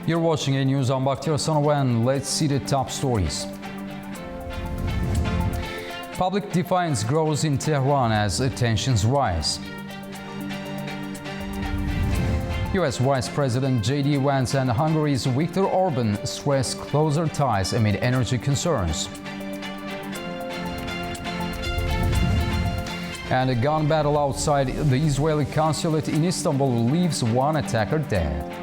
You're watching A News. I'm Bakhtiar Sanova, and let's see the top stories. Public defiance grows in Tehran as tensions rise. US Vice President J.D. Vance and Hungary's Viktor Orban stress closer ties amid energy concerns. And a gun battle outside the Israeli consulate in Istanbul leaves one attacker dead.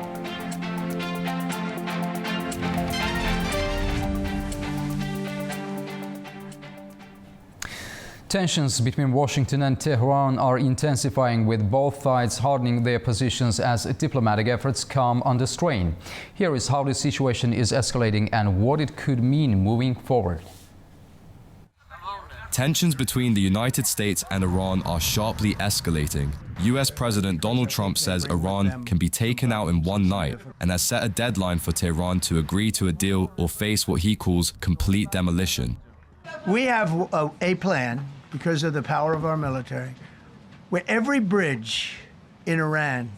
Tensions between Washington and Tehran are intensifying, with both sides hardening their positions as diplomatic efforts come under strain. Here is how the situation is escalating and what it could mean moving forward. Tensions between the United States and Iran are sharply escalating. US President Donald Trump says Iran can be taken out in one night and has set a deadline for Tehran to agree to a deal or face what he calls complete demolition. We have a plan, because of the power of our military, where every bridge in Iran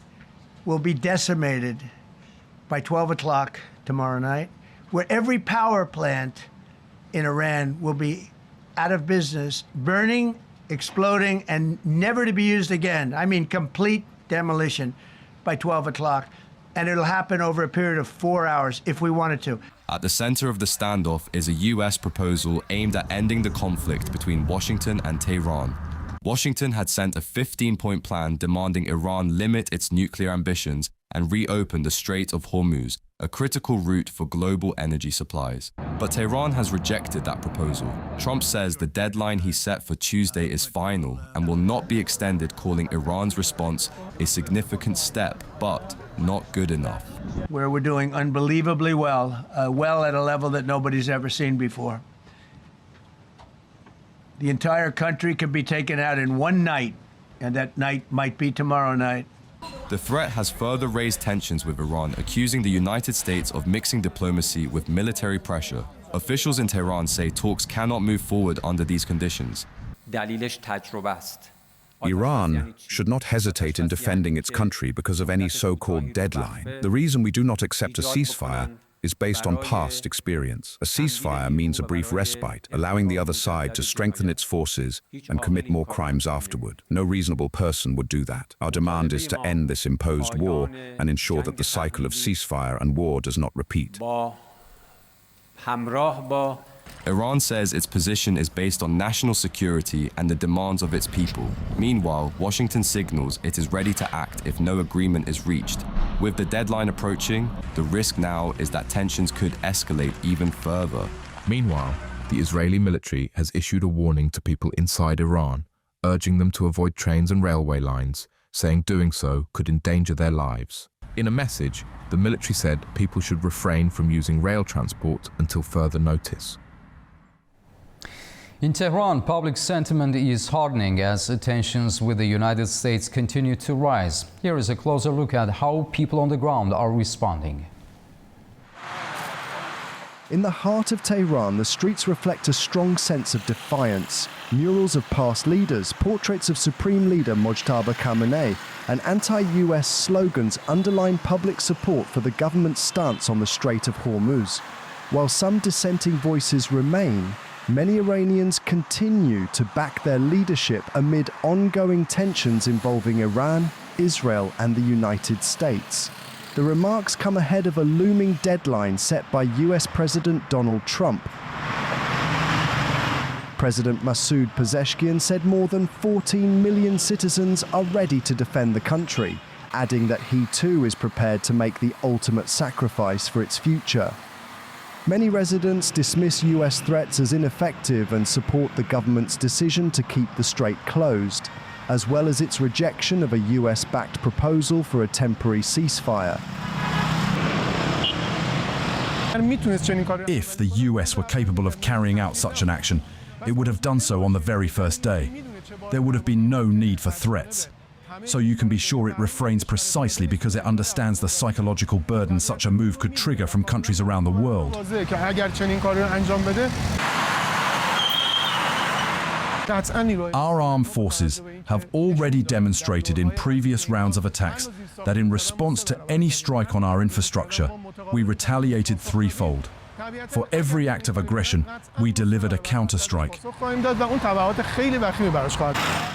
will be decimated by 12 o'clock tomorrow night, where every power plant in Iran will be out of business, burning, exploding, and never to be used again. I mean, complete demolition by 12 o'clock. And it'll happen over a period of 4 hours if we wanted to. At the center of the standoff is a US proposal aimed at ending the conflict between Washington and Tehran. Washington had sent a 15-point plan demanding Iran limit its nuclear ambitions and reopen the Strait of Hormuz, a critical route for global energy supplies. But Tehran has rejected that proposal. Trump says the deadline he set for Tuesday is final and will not be extended, calling Iran's response a significant step, but not good enough. Where we're doing unbelievably well, well at a level that nobody's ever seen before. The entire country could be taken out in one night, and that night might be tomorrow night. The threat has further raised tensions with Iran, accusing the United States of mixing diplomacy with military pressure. Officials in Tehran say talks cannot move forward under these conditions. Iran should not hesitate in defending its country because of any so-called deadline. The reason we do not accept a ceasefire is based on past experience. A ceasefire means a brief respite, allowing the other side to strengthen its forces and commit more crimes afterward. No reasonable person would do that. Our demand is to end this imposed war and ensure that the cycle of ceasefire and war does not repeat. Iran says its position is based on national security and the demands of its people. Meanwhile, Washington signals it is ready to act if no agreement is reached. With the deadline approaching, the risk now is that tensions could escalate even further. Meanwhile, the Israeli military has issued a warning to people inside Iran, urging them to avoid trains and railway lines, saying doing so could endanger their lives. In a message, the military said people should refrain from using rail transport until further notice. In Tehran, public sentiment is hardening as tensions with the United States continue to rise. Here is a closer look at how people on the ground are responding. In the heart of Tehran, the streets reflect a strong sense of defiance. Murals of past leaders, portraits of Supreme Leader Mojtaba Khamenei, and anti-US slogans underline public support for the government's stance on the Strait of Hormuz. While some dissenting voices remain, many Iranians continue to back their leadership amid ongoing tensions involving Iran, Israel, and the United States. The remarks come ahead of a looming deadline set by US President Donald Trump. President Masoud Pezeshkian said more than 14 million citizens are ready to defend the country, adding that he too is prepared to make the ultimate sacrifice for its future. Many residents dismiss US threats as ineffective and support the government's decision to keep the strait closed, as well as its rejection of a US-backed proposal for a temporary ceasefire. If the US were capable of carrying out such an action, it would have done so on the very first day. There would have been no need for threats. So you can be sure it refrains precisely because it understands the psychological burden such a move could trigger from countries around the world. Our armed forces have already demonstrated in previous rounds of attacks that in response to any strike on our infrastructure, we retaliated threefold. For every act of aggression, we delivered a counterstrike.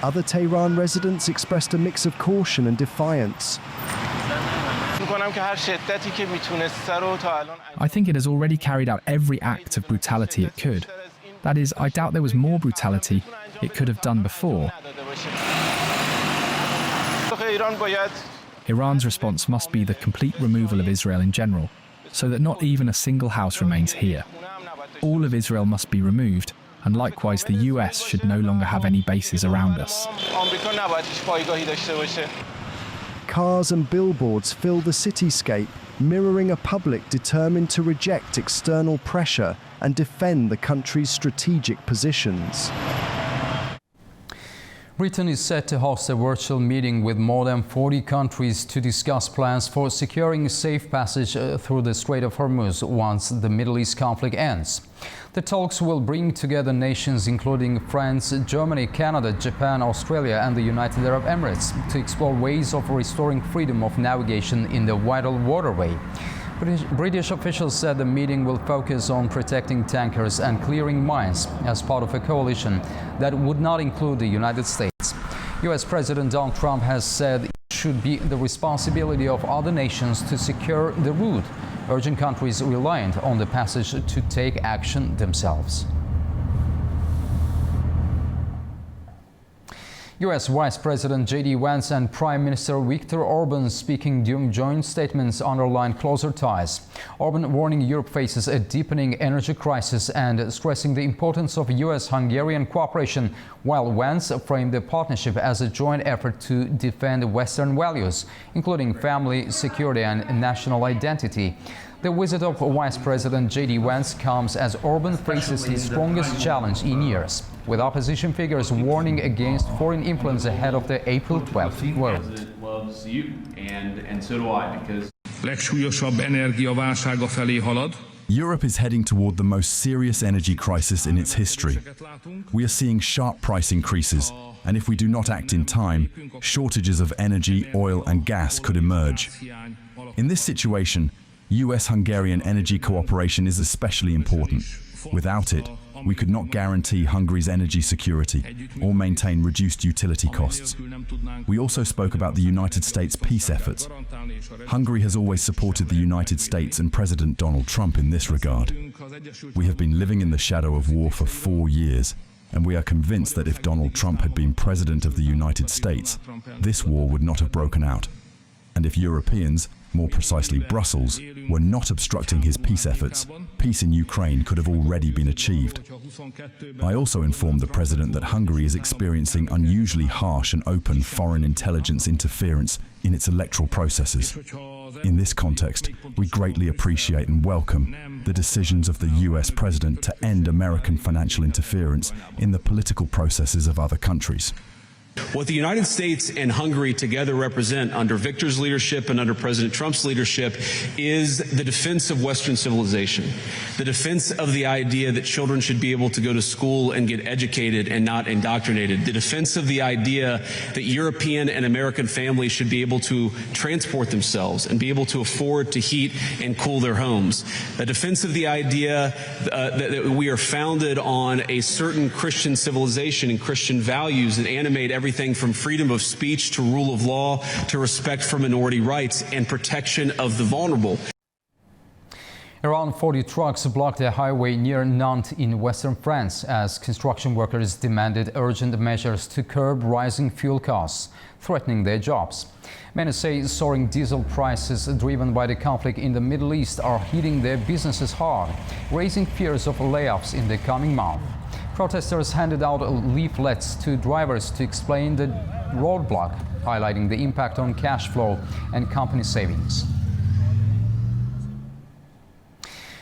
Other Tehran residents expressed a mix of caution and defiance. I think it has already carried out every act of brutality it could. That is, I doubt there was more brutality it could have done before. Iran's response must be the complete removal of Israel in general, so that not even a single house remains here. All of Israel must be removed, and likewise the US should no longer have any bases around us. Cars and billboards fill the cityscape, mirroring a public determined to reject external pressure and defend the country's strategic positions. Britain is set to host a virtual meeting with more than 40 countries to discuss plans for securing safe passage through the Strait of Hormuz once the Middle East conflict ends. The talks will bring together nations including France, Germany, Canada, Japan, Australia and the United Arab Emirates to explore ways of restoring freedom of navigation in the vital waterway. British officials said the meeting will focus on protecting tankers and clearing mines as part of a coalition that would not include the United States. US President Donald Trump has said it should be the responsibility of other nations to secure the route, urging countries reliant on the passage to take action themselves. US Vice President J.D. Vance and Prime Minister Viktor Orban speaking during joint statements underlined closer ties. Orban warning Europe faces a deepening energy crisis and stressing the importance of US-Hungarian cooperation, while Vance framed the partnership as a joint effort to defend Western values, including family, security and national identity. The visit of Vice President J.D. Vance comes as Orban faces his strongest challenge in years, with opposition figures warning against foreign influence ahead of the April 12th vote. The president loves you, and so do I, because Europe is heading toward the most serious energy crisis in its history. We are seeing sharp price increases, and if we do not act in time, shortages of energy, oil and gas could emerge. In this situation, US-Hungarian energy cooperation is especially important. Without it, we could not guarantee Hungary's energy security or maintain reduced utility costs. We also spoke about the United States peace efforts. Hungary has always supported the United States and President Donald Trump in this regard. We have been living in the shadow of war for 4 years, and we are convinced that if Donald Trump had been President of the United States, this war would not have broken out. And if Europeans, more precisely Brussels, were not obstructing his peace efforts, peace in Ukraine could have already been achieved. I also informed the President that Hungary is experiencing unusually harsh and open foreign intelligence interference in its electoral processes. In this context, we greatly appreciate and welcome the decisions of the US President to end American financial interference in the political processes of other countries. What the United States and Hungary together represent under Viktor's leadership and under President Trump's leadership is the defense of Western civilization, the defense of the idea that children should be able to go to school and get educated and not indoctrinated, the defense of the idea that European and American families should be able to transport themselves and be able to afford to heat and cool their homes, the defense of the idea that we are founded on a certain Christian civilization and Christian values that animate everything from freedom of speech to rule of law to respect for minority rights and protection of the vulnerable. Around 40 trucks blocked a highway near Nantes in western France as construction workers demanded urgent measures to curb rising fuel costs, threatening their jobs. Many say soaring diesel prices driven by the conflict in the Middle East are hitting their businesses hard, raising fears of layoffs in the coming month. Protesters handed out leaflets to drivers to explain the roadblock, highlighting the impact on cash flow and company savings.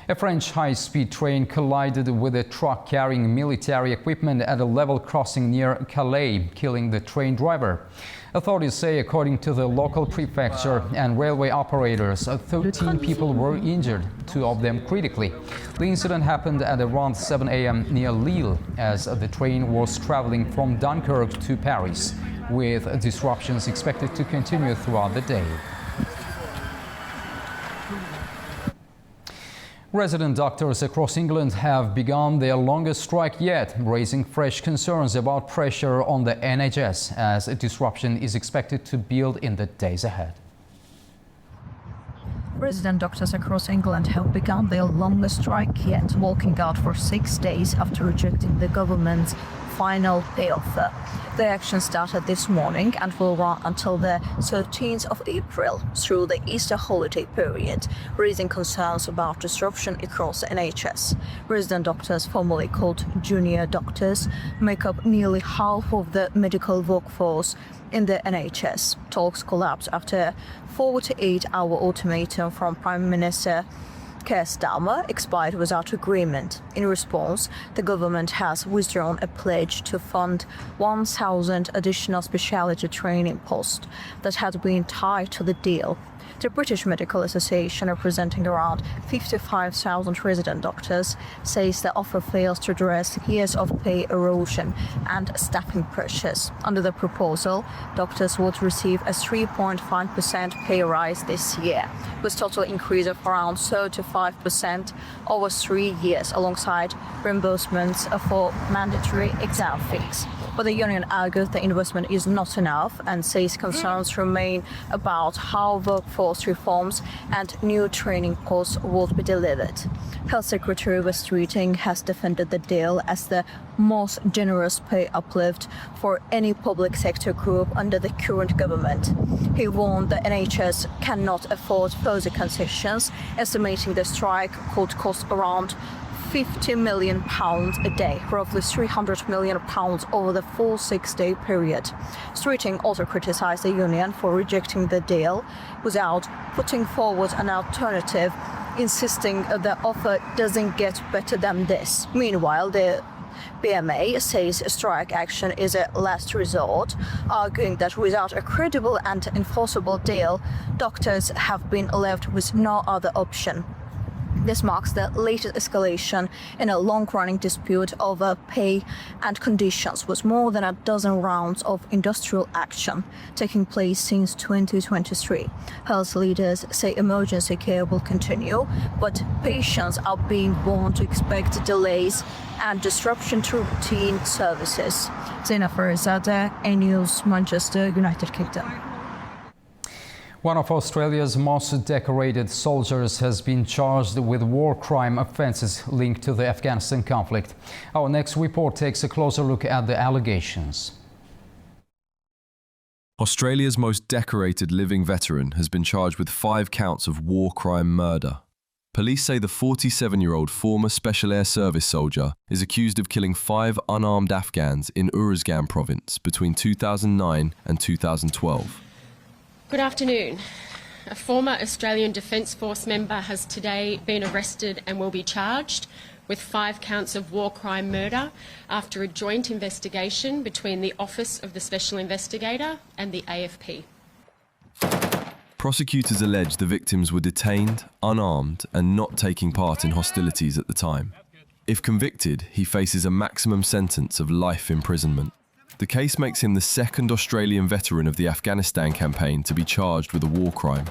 A French high-speed train collided with a truck carrying military equipment at a level crossing near Calais, killing the train driver. Authorities say, according to the local prefecture and railway operators, 13 people were injured, 2 of them critically. The incident happened at around 7 a.m. near Lille as the train was traveling from Dunkirk to Paris, with disruptions expected to continue throughout the day. Resident doctors across England have begun their longest strike yet, raising fresh concerns about pressure on the NHS as a disruption is expected to build in the days ahead. Resident doctors across England have begun their longest strike yet, walking out for 6 days after rejecting the government's final pay offer. The action started this morning and will run until the 13th of April through the Easter holiday period, raising concerns about disruption across the NHS. Resident doctors, formerly called junior doctors, make up nearly half of the medical workforce in the NHS. Talks collapsed after a 48-hour ultimatum from Prime Minister Keir Starmer expired without agreement. In response, the government has withdrawn a pledge to fund 1,000 additional specialty training posts that had been tied to the deal. The British Medical Association, representing around 55,000 resident doctors, says the offer fails to address years of pay erosion and staffing pressures. Under the proposal, doctors would receive a 3.5% pay rise this year, with total increase of around 35% over 3 years, alongside reimbursements for mandatory exam fees. But the union argues the investment is not enough and says concerns remain about how workforce reforms and new training courses would be delivered. Health Secretary Wes Streeting has defended the deal as the most generous pay uplift for any public sector group under the current government. He warned the NHS cannot afford further concessions, estimating the strike could cost around £50 million a day, roughly £300 million over the full 6-day period. Streeting also criticised the union for rejecting the deal without putting forward an alternative, insisting the offer doesn't get better than this. Meanwhile, the BMA says strike action is a last resort, arguing that without a credible and enforceable deal, doctors have been left with no other option. This marks the latest escalation in a long-running dispute over pay and conditions, with more than a dozen rounds of industrial action taking place since 2023. Health leaders say emergency care will continue, but patients are being warned to expect delays and disruption to routine services. Zena Farizadeh, A-News, Manchester, United Kingdom. One of Australia's most decorated soldiers has been charged with war crime offences linked to the Afghanistan conflict. Our next report takes a closer look at the allegations. Australia's most decorated living veteran has been charged with 5 counts of war crime murder. Police say the 47-year-old former Special Air Service soldier is accused of killing 5 unarmed Afghans in Uruzgan province between 2009 and 2012. Good afternoon. A former Australian Defence Force member has today been arrested and will be charged with 5 counts of war crime murder after a joint investigation between the Office of the Special Investigator and the AFP. Prosecutors allege the victims were detained, unarmed, and not taking part in hostilities at the time. If convicted, he faces a maximum sentence of life imprisonment. The case makes him the second Australian veteran of the Afghanistan campaign to be charged with a war crime.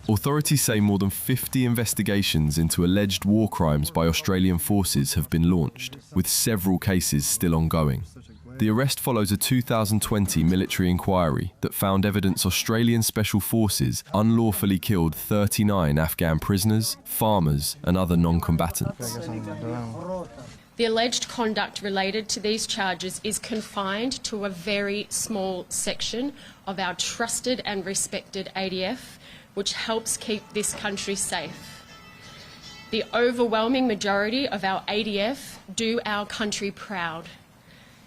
Authorities say more than 50 investigations into alleged war crimes by Australian forces have been launched, with several cases still ongoing. The arrest follows a 2020 military inquiry that found evidence Australian Special Forces unlawfully killed 39 Afghan prisoners, farmers, and other non-combatants. The alleged conduct related to these charges is confined to a very small section of our trusted and respected ADF, which helps keep this country safe. The overwhelming majority of our ADF do our country proud.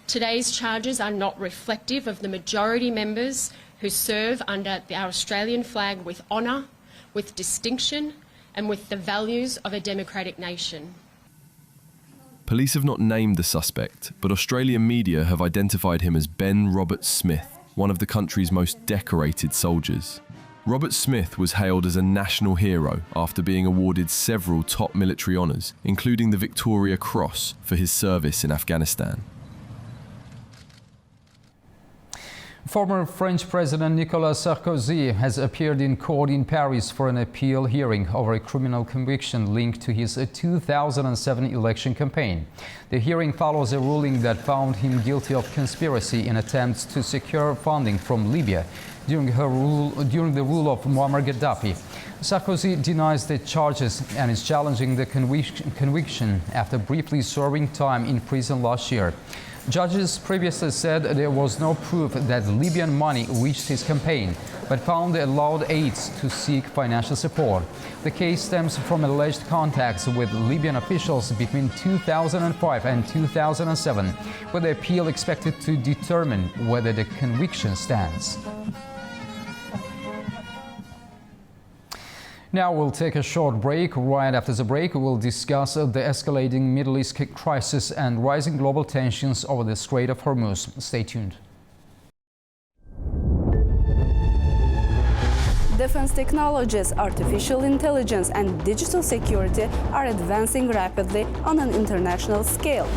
Today's charges are not reflective of the majority members who serve under our Australian flag with honour, with distinction, and with the values of a democratic nation. Police have not named the suspect, but Australian media have identified him as Ben Robert Smith, one of the country's most decorated soldiers. Robert Smith was hailed as a national hero after being awarded several top military honours, including the Victoria Cross for his service in Afghanistan. Former French President Nicolas Sarkozy has appeared in court in Paris for an appeal hearing over a criminal conviction linked to his 2007 election campaign. The hearing follows a ruling that found him guilty of conspiracy in attempts to secure funding from Libya during the rule of Muammar Gaddafi. Sarkozy denies the charges and is challenging the conviction after briefly serving time in prison last year. Judges previously said there was no proof that Libyan money reached his campaign, but found they allowed aides to seek financial support. The case stems from alleged contacts with Libyan officials between 2005 and 2007, with the appeal expected to determine whether the conviction stands. Now we'll take a short break. Right after the break, we'll discuss the escalating Middle East crisis and rising global tensions over the Strait of Hormuz. Stay tuned. Defense technologies, artificial intelligence, and digital security are advancing rapidly on an international scale.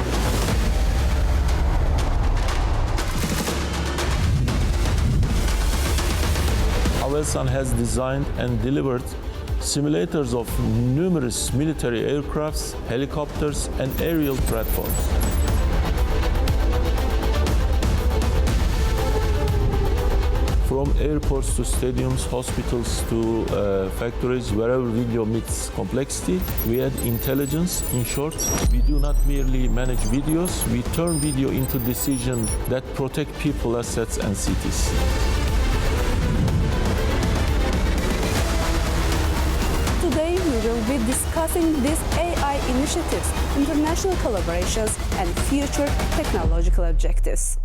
Avelsan has designed and delivered simulators of numerous military aircrafts, helicopters, and aerial platforms. From airports to stadiums, hospitals to factories, wherever video meets complexity, we add intelligence. In short, we do not merely manage videos, we turn video into decisions that protect people, assets, and cities. Today, we will be discussing these AI initiatives, international collaborations, and future technological objectives.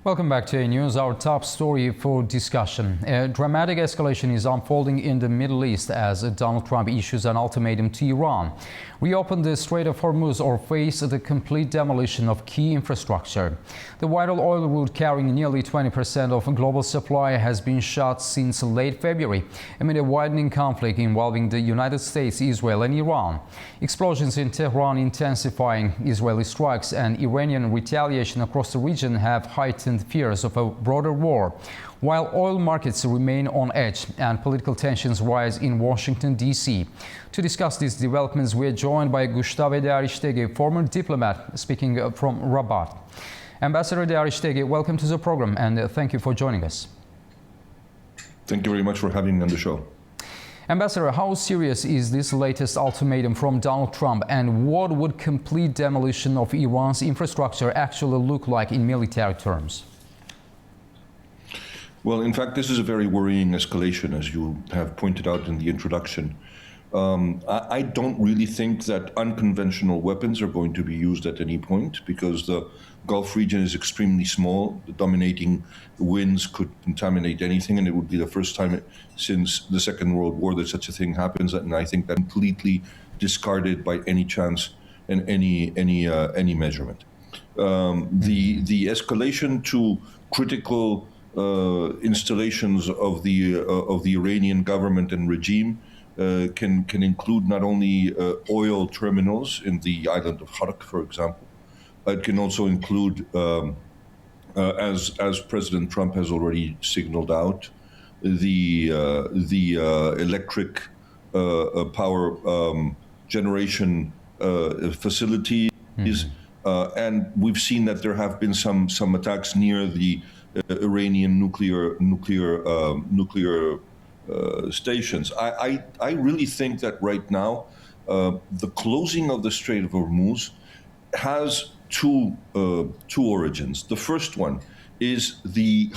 Welcome back to A News. Our top story for discussion. A dramatic escalation is unfolding in the Middle East as Donald Trump issues an ultimatum to Iran. Reopen the Strait of Hormuz or face the complete demolition of key infrastructure. The vital oil route carrying nearly 20% of global supply has been shut since late February amid a widening conflict involving the United States, Israel and Iran. Explosions in Tehran intensifying, Israeli strikes and Iranian retaliation across the region have heightened fears of a broader war, while oil markets remain on edge and political tensions rise in Washington, D.C. To discuss these developments, we are joined by Gustave de Aristegui, former diplomat speaking from Rabat. Ambassador de Aristegui, welcome to the program and thank you for joining us. Thank you very much for having me on the show. Ambassador, how serious is this latest ultimatum from Donald Trump, and what would complete demolition of Iran's infrastructure actually look like in military terms? Well, in fact, this is a very worrying escalation, as you have pointed out in the introduction. I don't really think that unconventional weapons are going to be used at any point, because the Gulf region is extremely small. The dominating winds could contaminate anything, and it would be the first time since the Second World War that such a thing happens. And I think that completely discarded by any chance and any measurement. The escalation to critical installations of the Iranian government and regime can include not only oil terminals in the island of Khark, for example. It can also include, as President Trump has already signaled out, the electric power generation facilities, and we've seen that there have been some attacks near the Iranian nuclear stations. I really think that right now the closing of the Strait of Hormuz has two origins. The first one is the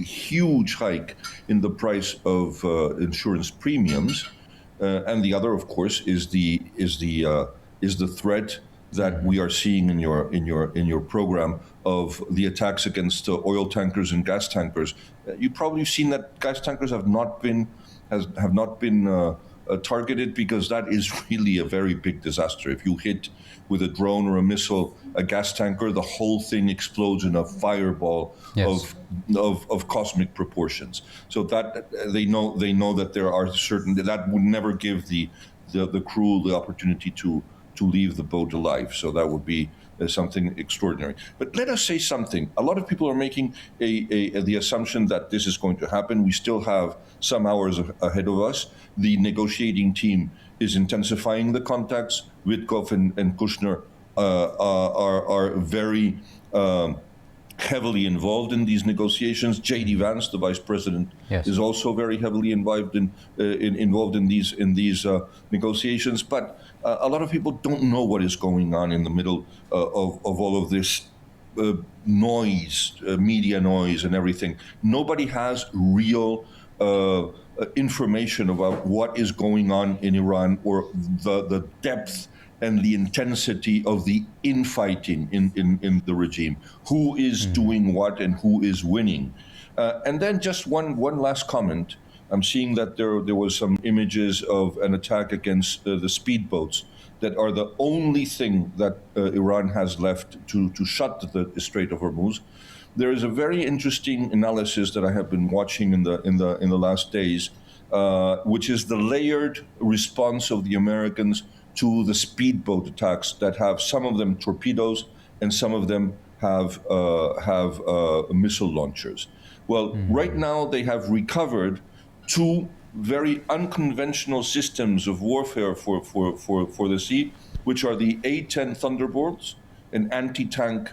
huge hike in the price of insurance premiums, and the other, of course, is the threat that we are seeing in your program of the attacks against oil tankers and gas tankers. You've probably seen that gas tankers have not been targeted, because that is really a very big disaster. If you hit with a drone or a missile a gas tanker, the whole thing explodes in a fireball of cosmic proportions. So that they know that there are certain that would never give the crew the opportunity to leave the boat alive. So that would be something extraordinary. But let us say something. A lot of people are making the assumption that this is going to happen. We still have some hours ahead of us. The negotiating team is intensifying the contacts. Witkoff and Kushner are very heavily involved in these negotiations. J.D. Vance, the vice president, is also very heavily involved in these negotiations. But a lot of people don't know what is going on in the middle of all of this noise, media noise, and everything. Nobody has real information about what is going on in Iran, or the depth and the intensity of the infighting in the regime. Who is doing what and who is winning? And then just one last comment. I'm seeing that there was some images of an attack against the speedboats that are the only thing that Iran has left to shut the Strait of Hormuz. There is a very interesting analysis that I have been watching in the last days, which is the layered response of the Americans to the speedboat attacks that have some of them torpedoes and some of them have missile launchers. Well, right now they have recovered two very unconventional systems of warfare for the sea, which are the A-10 Thunderbirds, an anti-tank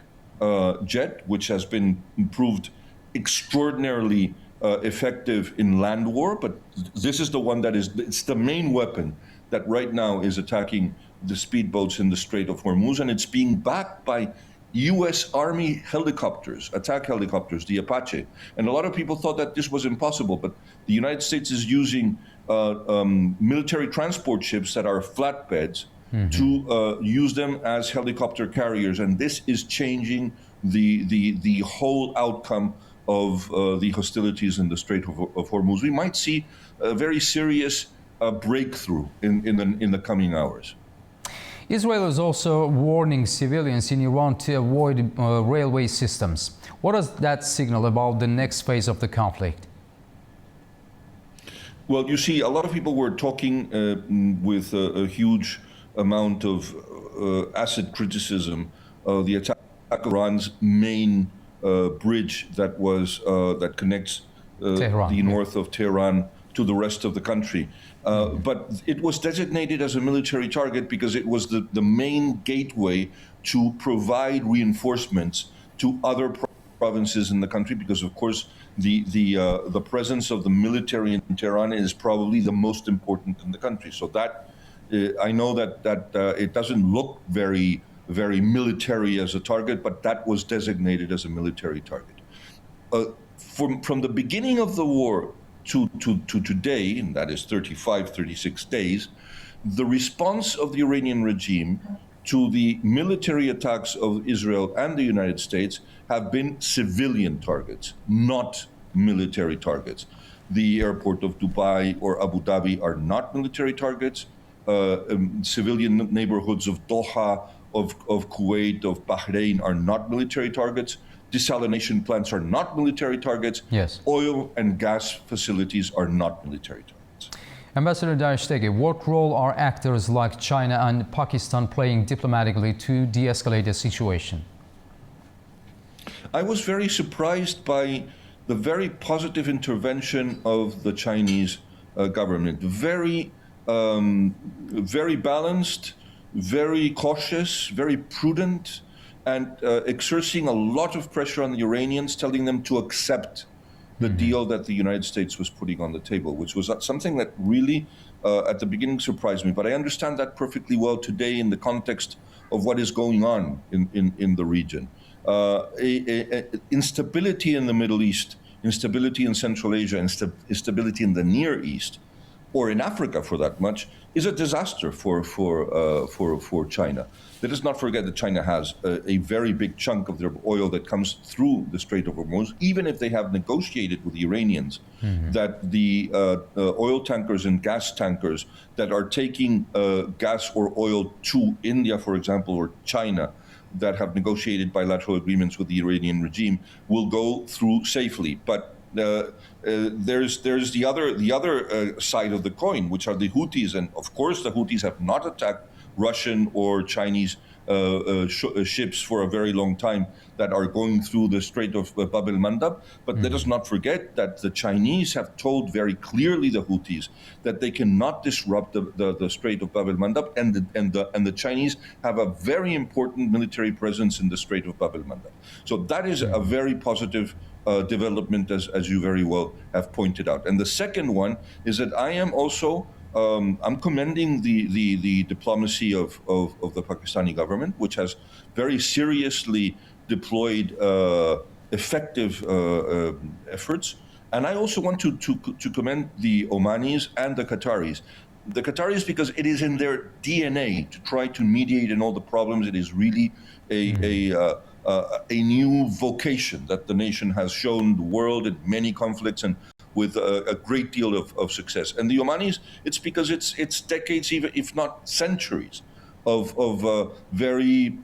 jet, which has been proved extraordinarily effective in land war. But this is the one that it's the main weapon that right now is attacking the speedboats in the Strait of Hormuz, and it's being backed by U.S. Army helicopters, attack helicopters, the Apache. And a lot of people thought that this was impossible, but the United States is using military transport ships that are flatbeds to use them as helicopter carriers, and this is changing the whole outcome of the hostilities in the Strait of Hormuz. We might see a very serious breakthrough in the coming hours. Israel is also warning civilians in Iran to avoid railway systems. What does that signal about the next phase of the conflict? Well, you see, a lot of people were talking with a huge amount of acid criticism of the attack of Iran's main bridge that connects the north of Tehran to the rest of the country. But it was designated as a military target because it was the main gateway to provide reinforcements to other provinces in the country, because of course the presence of the military in Tehran is probably the most important in the country. So that I know that it doesn't look very military as a target, but that was designated as a military target. From the beginning of the war to today, and that is 36 days, the response of the Iranian regime to the military attacks of Israel and the United States have been civilian targets, not military targets. The airport of Dubai or Abu Dhabi are not military targets. Civilian neighborhoods of Doha, of Kuwait, of Bahrain are not military targets. Desalination plants are not military targets. Yes. Oil and gas facilities are not military targets. Ambassador Darishtegi, what role are actors like China and Pakistan playing diplomatically to de-escalate the situation? I was very surprised by the very positive intervention of the Chinese government. Very balanced, very cautious, very prudent, and exerting a lot of pressure on the Iranians, telling them to accept the deal that the United States was putting on the table, which was something that really, at the beginning, surprised me. But I understand that perfectly well today in the context of what is going on in the region. Instability in the Middle East, instability in Central Asia, instability in the Near East or in Africa for that much, is a disaster for China. Let us not forget that China has a very big chunk of their oil that comes through the Strait of Hormuz, even if they have negotiated with the Iranians that the oil tankers and gas tankers that are taking gas or oil to India, for example, or China, that have negotiated bilateral agreements with the Iranian regime will go through safely. But there's the other side of the coin, which are the Houthis, and of course the Houthis have not attacked Russian or Chinese ships for a very long time that are going through the Strait of Bab el-Mandab. But let us not forget that the Chinese have told very clearly the Houthis that they cannot disrupt the Strait of Bab el-Mandab, and the Chinese have a very important military presence in the Strait of Bab el-Mandab. So that is a very positive development, as you very well have pointed out. And the second one is that I am also I'm commending the diplomacy of the Pakistani government, which has very seriously deployed effective efforts. And I also want to commend the Omanis and the Qataris. The Qataris, because it is in their DNA to try to mediate in all the problems. It is really a new vocation that the nation has shown the world in many conflicts and with a great deal of success. And the Omanis, it's because it's decades, even if not centuries, of very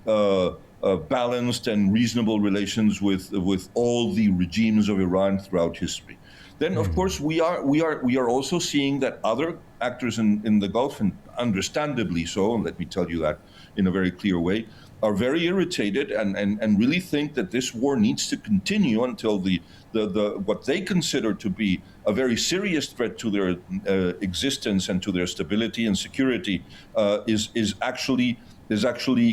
balanced and reasonable relations with all the regimes of Iran throughout history. Then, of course, we are also seeing that other actors in the Gulf, and understandably so, and let me tell you that in a very clear way, are very irritated and really think that this war needs to continue until the what they consider to be a very serious threat to their existence and to their stability and security is actually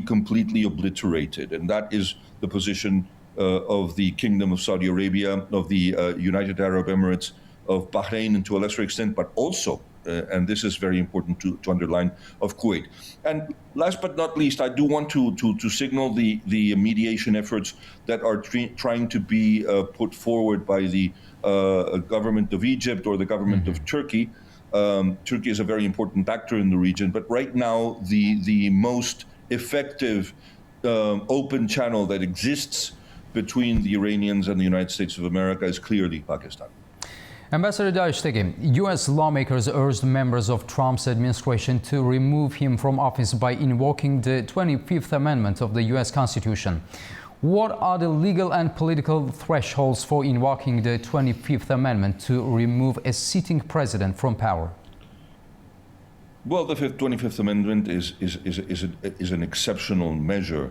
completely obliterated. And that is the position of the Kingdom of Saudi Arabia, of the United Arab Emirates, of Bahrain, and to a lesser extent, but also, and this is very important to underline, of Kuwait. And last but not least, I do want to signal the mediation efforts that are trying to be put forward by the government of Egypt or the government of Turkey. Turkey is a very important actor in the region, but right now the most effective open channel that exists between the Iranians and the United States of America is clearly Pakistan. Ambassador Darishtegi, U.S. lawmakers urged members of Trump's administration to remove him from office by invoking the 25th Amendment of the U.S. Constitution. What are the legal and political thresholds for invoking the 25th Amendment to remove a sitting president from power? Well, the 25th Amendment is an exceptional measure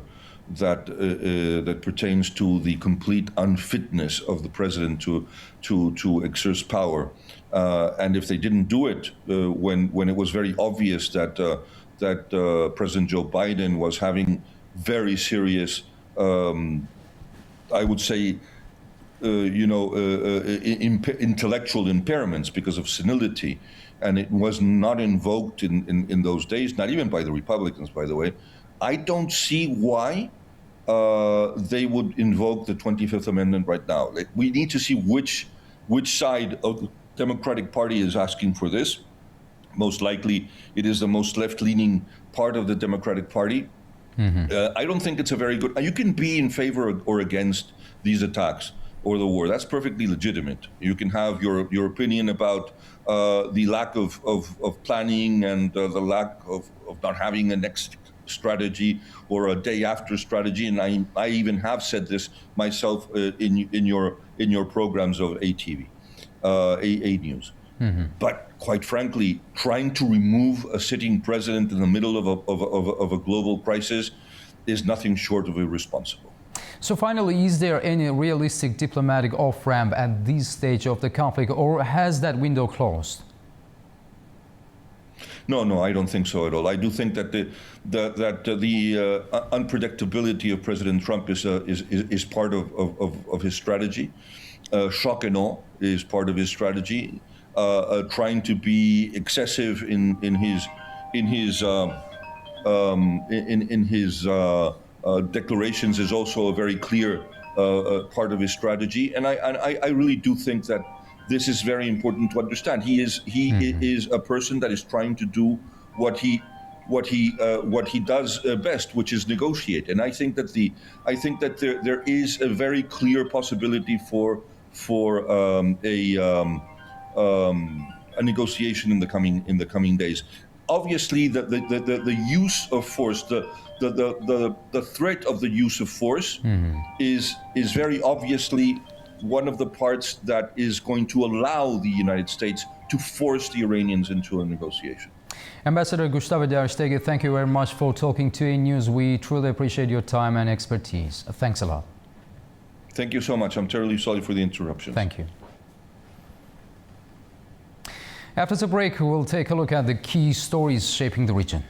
that pertains to the complete unfitness of the president to exercise power, and if they didn't do it when it was very obvious that President Joe Biden was having very serious, I would say, intellectual impairments because of senility, and it was not invoked in those days, not even by the Republicans, by the way. I don't see why they would invoke the 25th Amendment right now. We need to see which side of the Democratic Party is asking for this. Most likely, it is the most left-leaning part of the Democratic Party. I don't think it's a very good... You can be in favor or against these attacks or the war. That's perfectly legitimate. You can have your opinion about the lack of planning and the lack of not having a next strategy or a day after strategy, and I even have said this myself in your programs of ATV, A News. But quite frankly, trying to remove a sitting president in the middle of a global crisis is nothing short of irresponsible. So finally, is there any realistic diplomatic off-ramp at this stage of the conflict, or has that window closed? No, I don't think so at all. I do think that the unpredictability of President Trump is part of his strategy. Shock and awe is part of his strategy. Trying to be excessive in his declarations is also a very clear part of his strategy. And I really do think that this is very important to understand. He is a person that is trying to do what he does best, which is negotiate. And I think that there is a very clear possibility for a negotiation in the coming days. Obviously, the use of force, the threat of the use of force, is very obviously one of the parts that is going to allow the United States to force the Iranians into a negotiation. Ambassador Gustavo de Aristegui, thank you very much for talking to A News. We truly appreciate your time and expertise. Thanks a lot. Thank you so much. I'm terribly sorry for the interruption. Thank you. After the break, we'll take a look at the key stories shaping the region.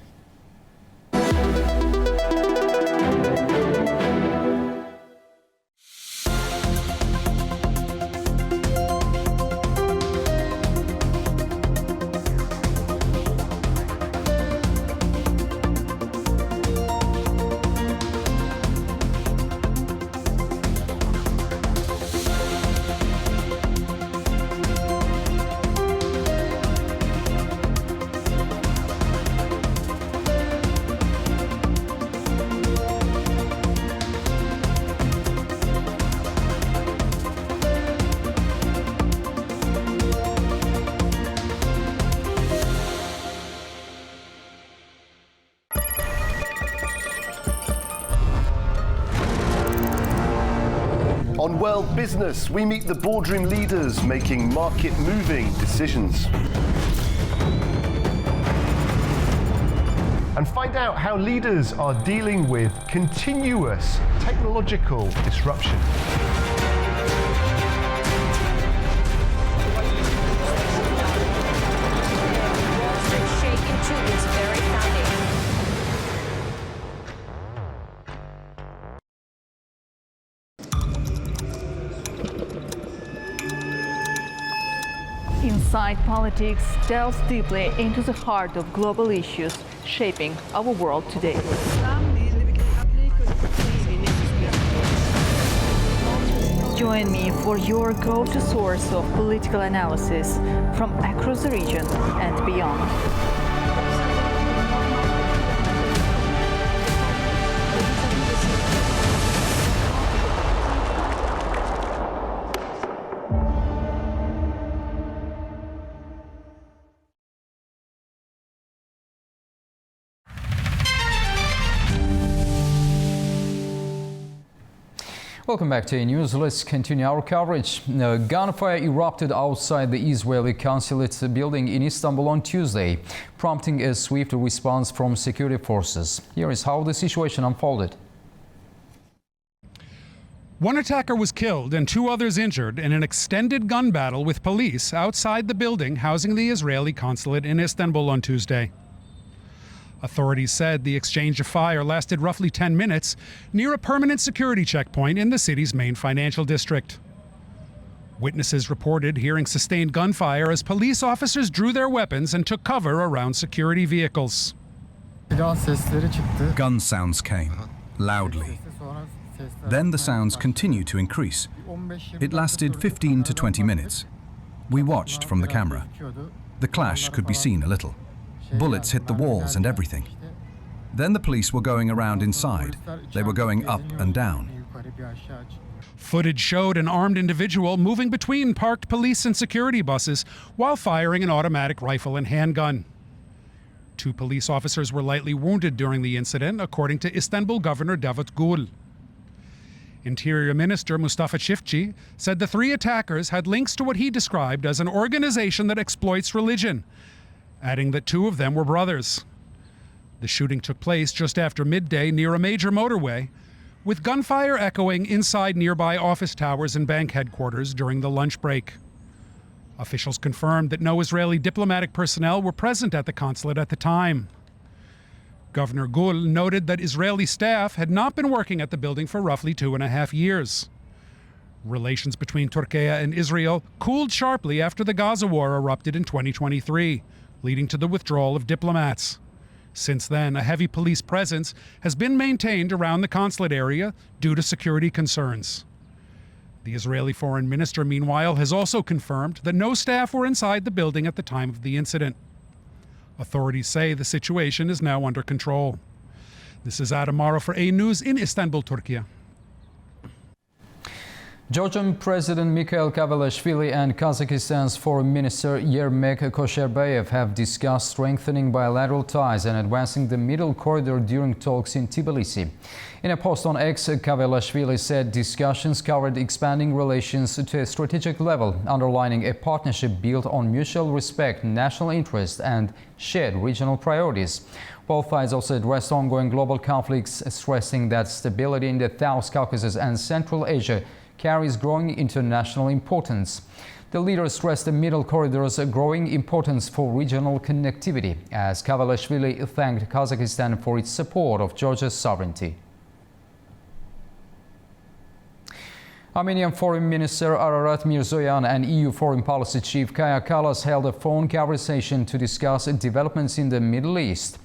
On World Business, we meet the boardroom leaders making market-moving decisions. And find out how leaders are dealing with continuous technological disruption. Inside Politics delves deeply into the heart of global issues shaping our world today. Join me for your go-to source of political analysis from across the region and beyond. Welcome back to A News. Let's continue our coverage. Gunfire erupted outside the Israeli consulate building in Istanbul on Tuesday, prompting a swift response from security forces. Here is how the situation unfolded. One attacker was killed and 2 others injured in an extended gun battle with police outside the building housing the Israeli consulate in Istanbul on Tuesday. Authorities said the exchange of fire lasted roughly 10 minutes near a permanent security checkpoint in the city's main financial district. Witnesses reported hearing sustained gunfire as police officers drew their weapons and took cover around security vehicles. Gun sounds came, loudly. Then the sounds continued to increase. It lasted 15 to 20 minutes. We watched from the camera. The clash could be seen a little. Bullets hit the walls and everything. Then the police were going around inside. They were going up and down. Footage showed an armed individual moving between parked police and security buses while firing an automatic rifle and handgun. 2 police officers were lightly wounded during the incident, according to Istanbul Governor Davut Gül. Interior Minister Mustafa Çiftçi said the 3 attackers had links to what he described as an organization that exploits religion, adding that 2 of them were brothers. The shooting took place just after midday near a major motorway, with gunfire echoing inside nearby office towers and bank headquarters during the lunch break. Officials confirmed that no Israeli diplomatic personnel were present at the consulate at the time. Governor Gül noted that Israeli staff had not been working at the building for roughly 2.5 years. Relations between Turkey and Israel cooled sharply after the Gaza war erupted in 2023. Leading to the withdrawal of diplomats. Since then, a heavy police presence has been maintained around the consulate area due to security concerns. The Israeli foreign minister, meanwhile, has also confirmed that no staff were inside the building at the time of the incident. Authorities say the situation is now under control. This is Adam Maro for A News in Istanbul, Turkey. Georgian President Mikhail Kavalashvili and Kazakhstan's Foreign Minister Yermek Kosherbayev have discussed strengthening bilateral ties and advancing the Middle Corridor during talks in Tbilisi. In a post on X, Kavalashvili said discussions covered expanding relations to a strategic level, underlining a partnership built on mutual respect, national interest and shared regional priorities. Both sides also addressed ongoing global conflicts, stressing that stability in the South Caucasus and Central Asia carries growing international importance. The leaders stressed the Middle Corridor's growing importance for regional connectivity, as Kavalashvili thanked Kazakhstan for its support of Georgia's sovereignty. Armenian Foreign Minister Ararat Mirzoyan and EU Foreign Policy Chief Kaja Kallas held a phone conversation to discuss developments in the Middle East.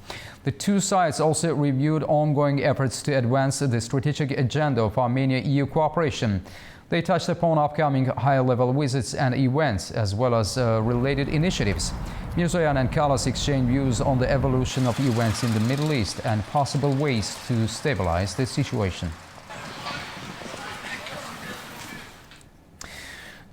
The two sides also reviewed ongoing efforts to advance the strategic agenda of Armenia-EU cooperation. They touched upon upcoming high-level visits and events, as well as related initiatives. Mirzoyan and Kallas exchanged views on the evolution of events in the Middle East and possible ways to stabilize the situation.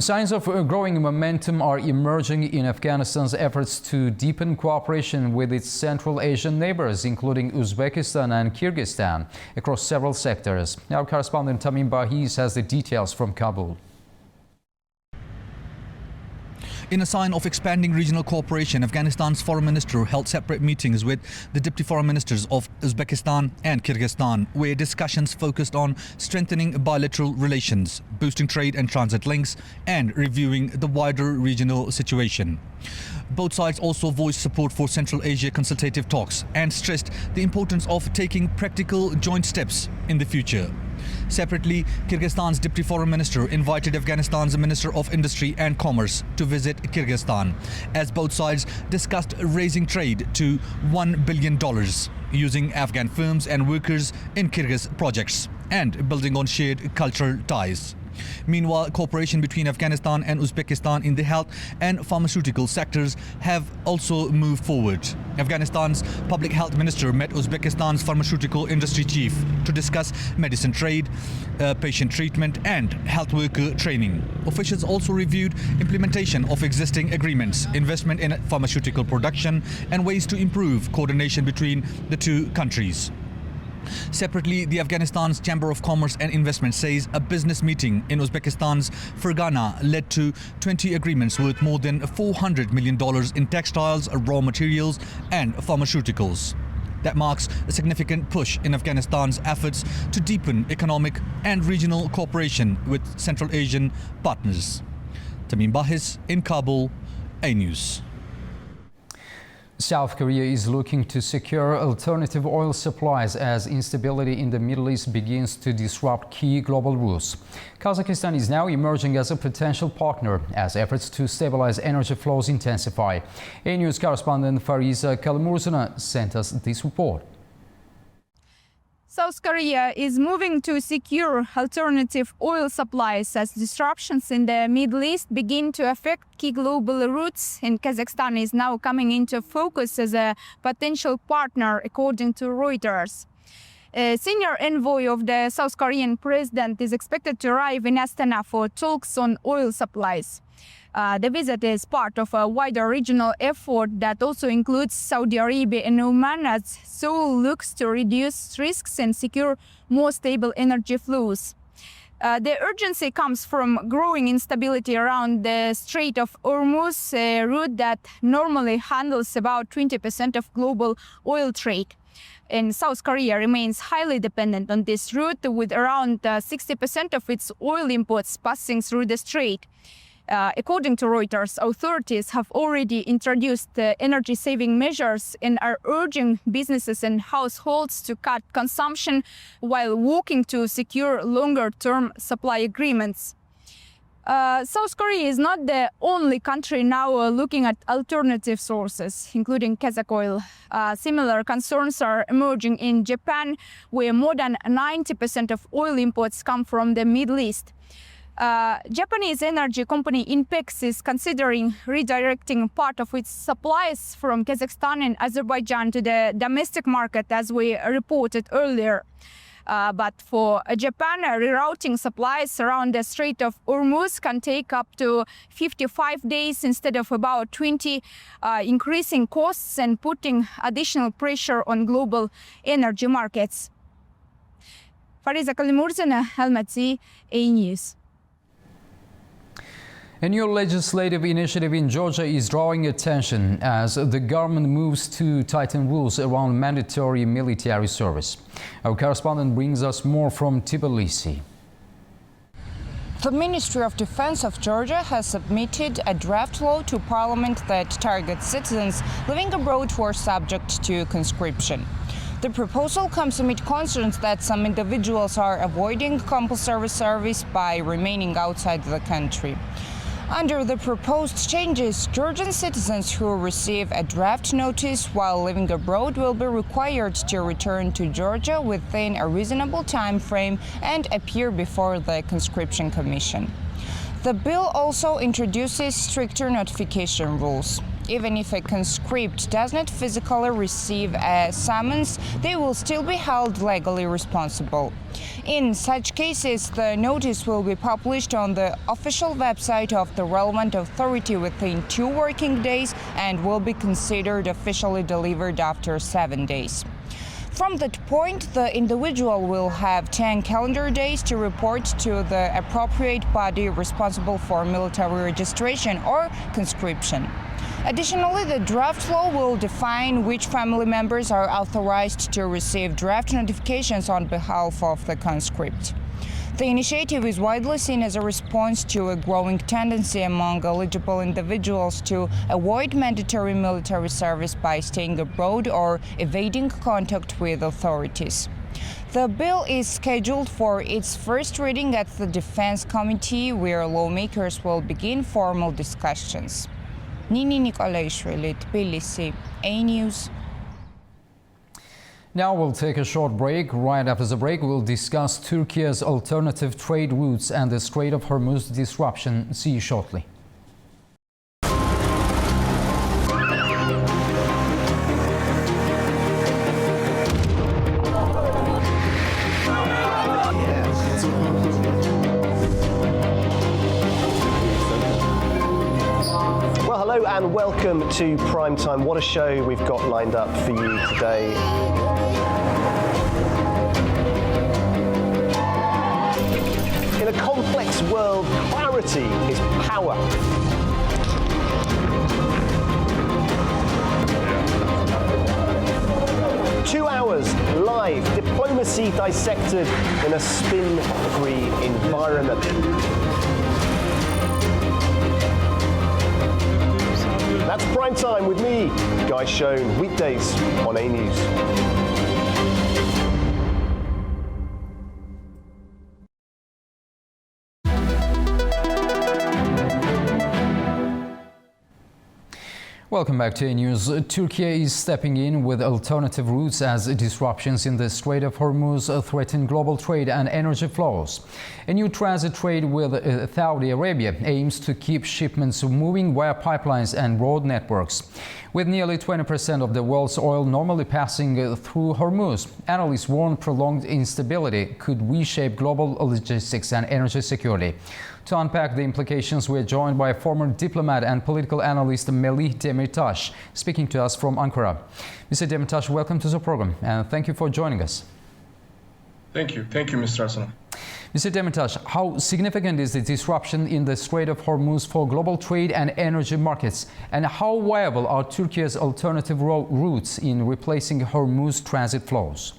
Signs of growing momentum are emerging in Afghanistan's efforts to deepen cooperation with its Central Asian neighbors, including Uzbekistan and Kyrgyzstan, across several sectors. Our correspondent Tamim Bahiz has the details from Kabul. In a sign of expanding regional cooperation, Afghanistan's foreign minister held separate meetings with the deputy foreign ministers of Uzbekistan and Kyrgyzstan, where discussions focused on strengthening bilateral relations, boosting trade and transit links, and reviewing the wider regional situation. Both sides also voiced support for Central Asia consultative talks and stressed the importance of taking practical joint steps in the future. Separately, Kyrgyzstan's deputy foreign minister invited Afghanistan's Minister of Industry and Commerce to visit Kyrgyzstan, as both sides discussed raising trade to $1 billion, using Afghan firms and workers in Kyrgyz projects, and building on shared cultural ties. Meanwhile, cooperation between Afghanistan and Uzbekistan in the health and pharmaceutical sectors have also moved forward. Afghanistan's public health minister met Uzbekistan's pharmaceutical industry chief to discuss medicine trade, patient treatment and health worker training. Officials also reviewed implementation of existing agreements, investment in pharmaceutical production and ways to improve coordination between the two countries. Separately, the Afghanistan's Chamber of Commerce and Investment says a business meeting in Uzbekistan's Fergana led to 20 agreements worth more than $400 million in textiles, raw materials and pharmaceuticals. That marks a significant push in Afghanistan's efforts to deepen economic and regional cooperation with Central Asian partners. Tamim Bahiz in Kabul, A News. South Korea is looking to secure alternative oil supplies as instability in the Middle East begins to disrupt key global routes. Kazakhstan is now emerging as a potential partner as efforts to stabilize energy flows intensify. A News correspondent Fariza Kalimurzuna sent us this report. South Korea is moving to secure alternative oil supplies as disruptions in the Middle East begin to affect key global routes, and Kazakhstan is now coming into focus as a potential partner, according to Reuters. A senior envoy of the South Korean president is expected to arrive in Astana for talks on oil supplies. The visit is part of a wider regional effort that also includes Saudi Arabia and Oman, as Seoul looks to reduce risks and secure more stable energy flows. The urgency comes from growing instability around the Strait of Hormuz, a route that normally handles about 20% of global oil trade. And South Korea remains highly dependent on this route, with around 60% of its oil imports passing through the strait. According to Reuters, authorities have already introduced energy-saving measures and are urging businesses and households to cut consumption while working to secure longer-term supply agreements. South Korea is not the only country now looking at alternative sources, including Kazakh oil. Similar concerns are emerging in Japan, where more than 90% of oil imports come from the Middle East. Japanese energy company INPEX is considering redirecting part of its supplies from Kazakhstan and Azerbaijan to the domestic market, as we reported earlier. But for Japan, rerouting supplies around the Strait of Hormuz can take up to 55 days instead of about 20, increasing costs and putting additional pressure on global energy markets. Fariza Kalimurzaeva, Almaty, A News. A new legislative initiative in Georgia is drawing attention as the government moves to tighten rules around mandatory military service. Our correspondent brings us more from Tbilisi. The Ministry of Defense of Georgia has submitted a draft law to Parliament that targets citizens living abroad who are subject to conscription. The proposal comes amid concerns that some individuals are avoiding compulsory service by remaining outside the country. Under the proposed changes, Georgian citizens who receive a draft notice while living abroad will be required to return to Georgia within a reasonable time frame and appear before the Conscription Commission. The bill also introduces stricter notification rules. Even if a conscript does not physically receive a summons, they will still be held legally responsible. In such cases, the notice will be published on the official website of the relevant authority within 2 working days and will be considered officially delivered after 7 days. From that point, the individual will have 10 calendar days to report to the appropriate body responsible for military registration or conscription. Additionally, the draft law will define which family members are authorized to receive draft notifications on behalf of the conscript. The initiative is widely seen as a response to a growing tendency among eligible individuals to avoid mandatory military service by staying abroad or evading contact with authorities. The bill is scheduled for its first reading at the Defense Committee, where lawmakers will begin formal discussions. Nini Nikolaishvili, Tbilisi, A News. Now we'll take a short break. Right after the break, we'll discuss Turkey's alternative trade routes and the Strait of Hormuz disruption. See you shortly. Hello and welcome to Primetime. What a show we've got lined up for you today. In a complex world, clarity is power. Two hours live, diplomacy dissected in a spin-free environment. That's Prime Time with me, Guy Schoen, weekdays on A News. Welcome back to A News. Turkey is stepping in with alternative routes as disruptions in the Strait of Hormuz threaten global trade and energy flows. A new transit trade with Saudi Arabia aims to keep shipments moving via pipelines and road networks. With nearly 20% of the world's oil normally passing through Hormuz, analysts warn prolonged instability could reshape global logistics and energy security. To unpack the implications, we're joined by former diplomat and political analyst Melih Demirtas, speaking to us from Ankara. Mr. Demirtas, welcome to the program and thank you for joining us. Thank you. Thank you, Mr. Arsenal. Mr. Demirtas, how significant is the disruption in the Strait of Hormuz for global trade and energy markets? And how viable are Turkey's alternative routes in replacing Hormuz transit flows?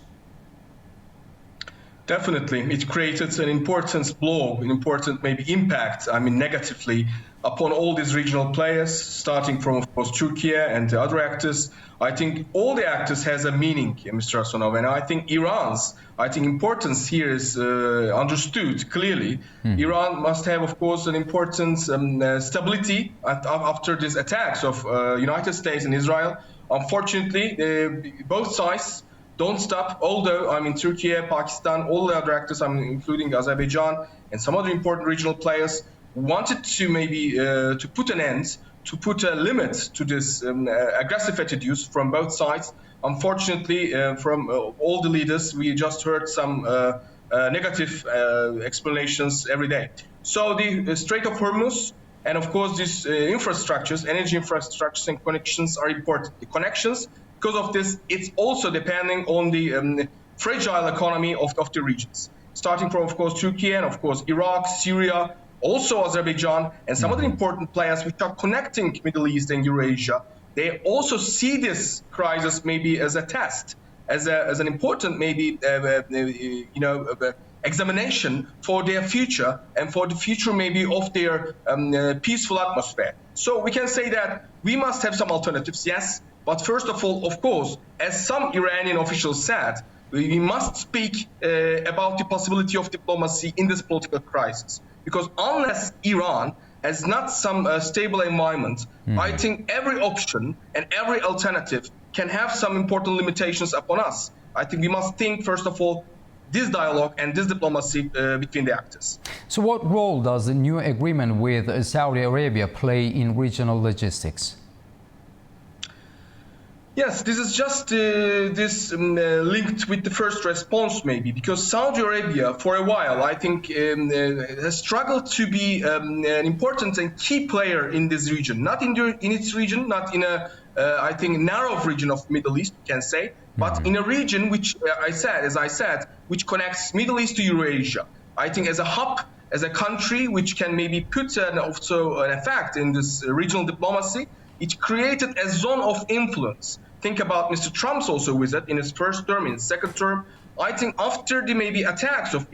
Definitely. It created an important blow, an important maybe impact, negatively upon all these regional players, starting from, of course, Turkey and the other actors. I think all the actors has a meaning, Mr. Arsenal, and I think Iran's importance here is understood clearly. Iran must have, of course, an important stability after these attacks of United States and Israel. Unfortunately, both sides don't stop. Although, I mean, Turkey, Pakistan, all the other actors, I mean, including Azerbaijan and some other important regional players, wanted to maybe to put an end, to put a limit to this aggressive attitudes from both sides. Unfortunately, from all the leaders, we just heard some negative explanations every day. So the Strait of Hormuz, and of course these infrastructures, energy infrastructures and connections are important. The connections, because of this, it's also depending on the fragile economy of the regions. Starting from, of course, Turkey and, of course, Iraq, Syria, also Azerbaijan, and some other important players which are connecting Middle East and Eurasia. They also see this crisis maybe as a test, as an important maybe, examination for their future and for the future maybe of their peaceful atmosphere. So we can say that we must have some alternatives, yes. But first of all, of course, as some Iranian officials said, we must speak about the possibility of diplomacy in this political crisis. Because unless Iran has not some stable environment, I think every option and every alternative can have some important limitations upon us. I think we must think, first of all, this dialogue and this diplomacy between the actors. So what role does the new agreement with Saudi Arabia play in regional logistics? Yes, this is just linked with the first response maybe, because Saudi Arabia for a while, I think, has struggled to be an important and key player in this region, not in its region, not in a, I think, narrow region of Middle East, you can say, but in a region which, as I said, which connects Middle East to Eurasia. I think as a hub, as a country which can maybe put also an effect in this regional diplomacy, it created a zone of influence. Think about Mr. Trump's also visit in his first term, in his second term. I think after the maybe attacks of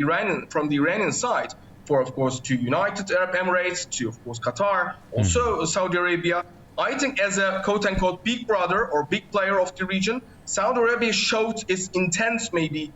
from the Iranian side, for of course to United Arab Emirates, to of course Qatar, also Saudi Arabia, I think as a quote-unquote big brother or big player of the region, Saudi Arabia showed its intense maybe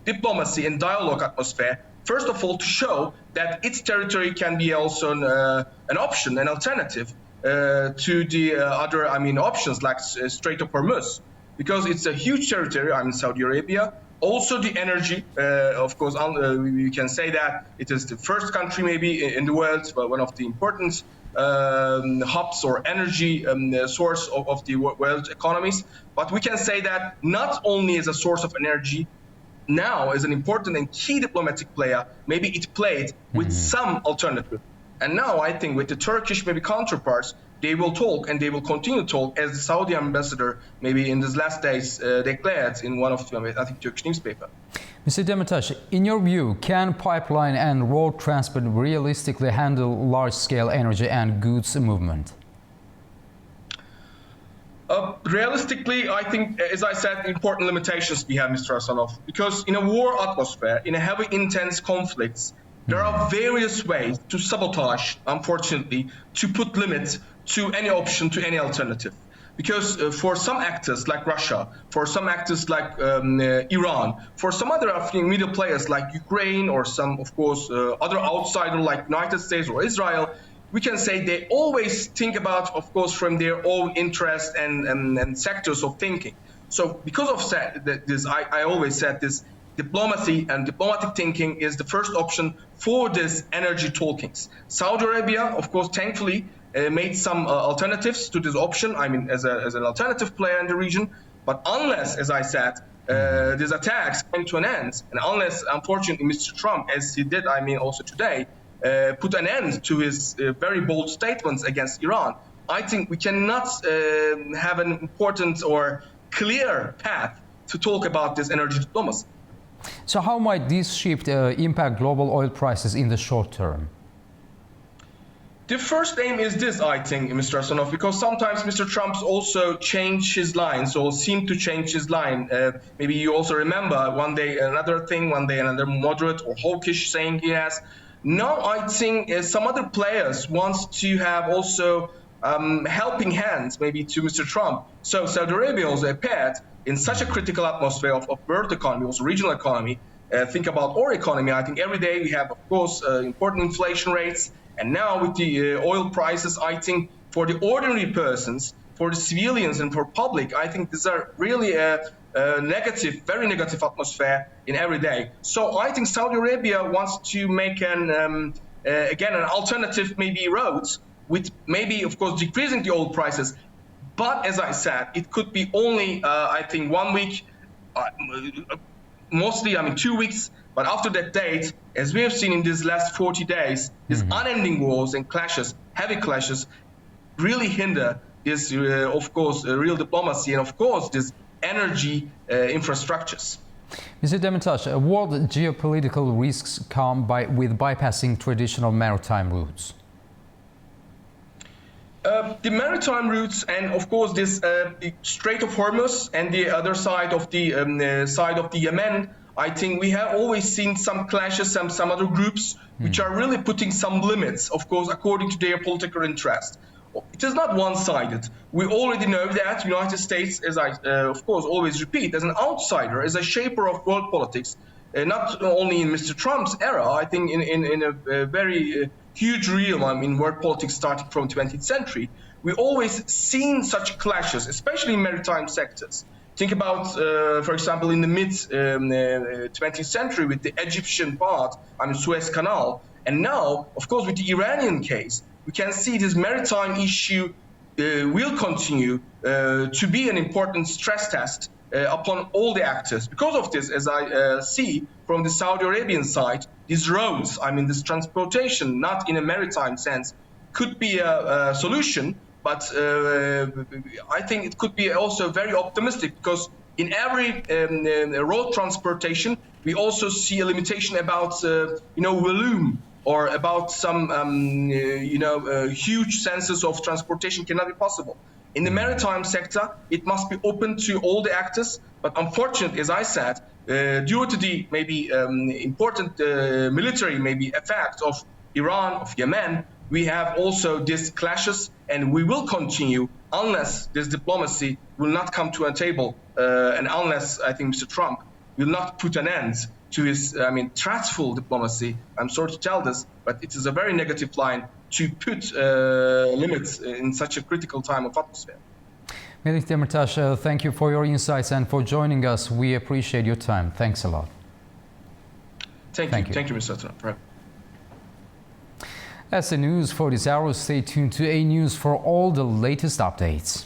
diplomacy and dialogue atmosphere. First of all, to show that its territory can be also an option, an alternative to the other, options like Strait of Hormuz, because it's a huge territory, Saudi Arabia. Also the energy, of course, we can say that it is the first country maybe in the world, but one of the important hubs or energy source of the world economies. But we can say that not only as a source of energy, now as an important and key diplomatic player, maybe it played with some alternative. And now I think with the Turkish maybe counterparts, they will talk and they will continue to talk, as the Saudi ambassador maybe in these last days declared in one of the, I think, Turkish newspaper. Mr. Demirtas, in your view, can pipeline and road transport realistically handle large-scale energy and goods movement? Realistically, I think, as I said, important limitations we have, Mr. Hasanov, because in a war atmosphere, in a heavy, intense conflicts, there are various ways to sabotage, unfortunately, to put limits to any option, to any alternative. Because for some actors like Russia, for some actors like Iran, for some other middle players like Ukraine or some, of course, other outsiders like United States or Israel, we can say they always think about, of course, from their own interest and sectors of thinking. So because of this, I always said this, diplomacy and diplomatic thinking is the first option for this energy talkings. Saudi Arabia, of course, thankfully made some alternatives to this option, as an alternative player in the region. But unless, as I said, these attacks came to an end, and unless, unfortunately, Mr. Trump, as he did, also today, put an end to his very bold statements against Iran, I think we cannot have an important or clear path to talk about this energy diplomacy. So how might this shift impact global oil prices in the short term? The first aim is this, I think, Mr. Hasanov, because sometimes Mr. Trump also changed his lines or seemed to change his line. Maybe you also remember one day another thing, one day another moderate or hawkish saying he has. Now I think some other players wants to have also helping hands maybe to Mr. Trump. So Saudi Arabia also appeared in such a critical atmosphere of world economy, also regional economy. Think about our economy. I think every day we have, of course, important inflation rates. And now with the oil prices, I think for the ordinary persons, for the civilians and for public, I think these are really a negative, very negative atmosphere in every day. So I think Saudi Arabia wants to make again, an alternative maybe roads with maybe, of course, decreasing the oil prices. But as I said, it could be only, I think, 1 week, mostly, 2 weeks. But after that date, as we have seen in these last 40 days, these unending wars and clashes, heavy clashes, really hinder this, of course, real diplomacy and, of course, this energy infrastructures. Mr. Demirtas, what geopolitical risks come with bypassing traditional maritime routes? The maritime routes and, of course, this the Strait of Hormuz and the other side of the Yemen, I think we have always seen some clashes, some other groups which are really putting some limits, of course, according to their political interest. It is not one-sided. We already know that United States, as I, of course, always repeat, as an outsider, as a shaper of world politics, not only in Mr. Trump's era, I think in a very huge realm in world politics starting from 20th century, we always seen such clashes, especially in maritime sectors. Think about, for example, in the mid-20th century with the Egyptian part, Suez Canal. And now, of course, with the Iranian case, we can see this maritime issue will continue to be an important stress test upon all the actors. Because of this, as I see from the Saudi Arabian side, these roads, this transportation, not in a maritime sense, could be a solution. But I think it could be also very optimistic because in every road transportation, we also see a limitation about, volume or about some, huge senses of transportation cannot be possible. In the maritime sector, it must be open to all the actors. But unfortunately, as I said, due to the maybe important military effect of Iran, of Yemen, we have also these clashes, and we will continue unless this diplomacy will not come to a table, and unless I think Mr. Trump will not put an end to his, trustful diplomacy. I'm sorry to tell this, but it is a very negative line to put limits in such a critical time of atmosphere. Melih Demirtas, thank you for your insights and for joining us. We appreciate your time. Thanks a lot. Thank you, Mr. Trump. That's the news for this hour. Stay tuned to A News for all the latest updates.